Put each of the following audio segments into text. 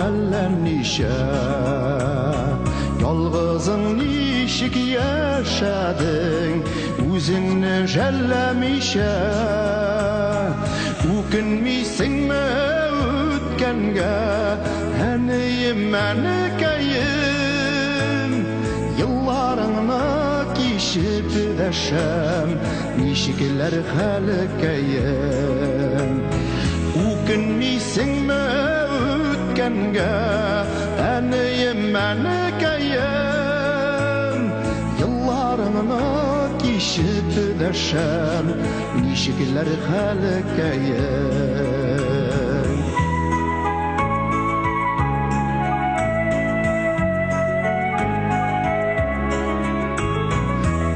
әллә нише. Yalğızın nişik yaşadın, Үзіңні жәлләмейше. Өкінмейсіңмі өткенге, Әнейім әнекейім. Yıllarını кешіп дәшем, Нишекілер хәлекейім. Өкінмейсіңмі өткенге, Әнейім әнекейім. Yıllarını кешіп дәшем, Нишекілер хәлекейім.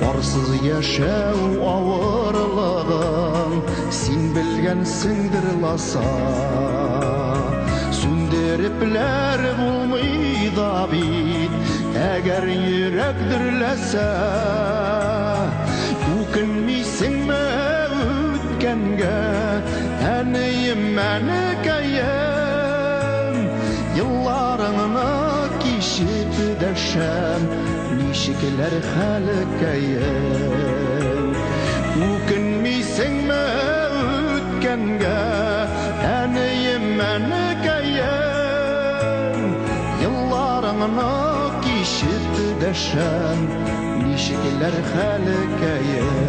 Барсыз яшәү авырлығын Син білгәнсіңдір ласа. Сүндеріпләр булмый да бит, Әгәр йөрәк дөрләсә. Үкенмисеңме үткәнгә, Әнейем әнекәем. Йылларыңны кичеп дәшәм, Нишекілер хәлекәем. Үкенмисеңме үткәнгә, Әнейем әнекәем. Yıllarını kişip dәшәм, Нишекілер хәлекәем.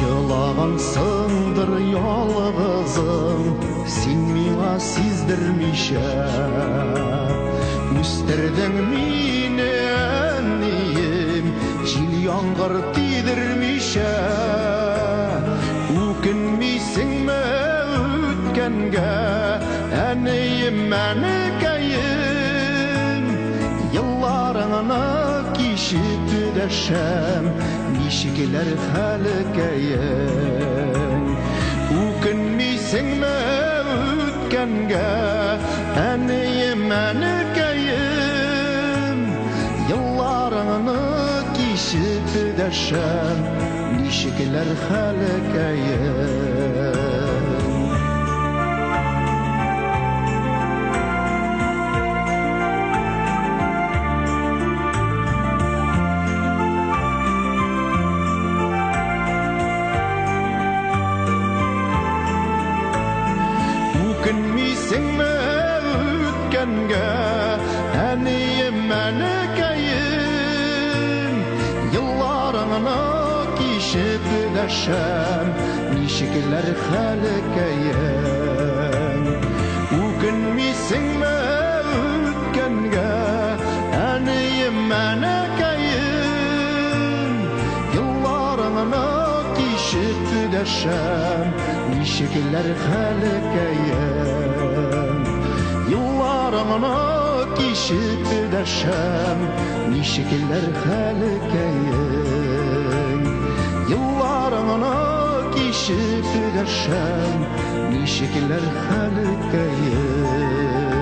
Yılағансыңдыр ялғызым, Син миңа сиздермичә. Үстердең мине әнием, Җил яңгыр тидермичә. Үкенмисеңме үткәнгә, Әнейем әнекәем. Йылларыңны кичеп дәшәм, Нишекілер хәлекәем. Үкенмисеңме үткәнгә, Әнейем әнекәем. Yıllarını kişip dәшәм, Нишекілер хәлекәем. Үкенмисеңме үткәнгә, Әнейем әнекәем. Yıllarını kişip dәшәм, Нишекілер хәлекәем. Үкенмисеңме үткәнгә, Әнейем әнекәем. Yıllarını кичеп дәшәм, Нишекілер хәлекәем. Yıllarını кичеп дәшәм, Нишекілер хәлекәем. Yıllarını кичеп дәшәм, Нишекілер хәлекәем.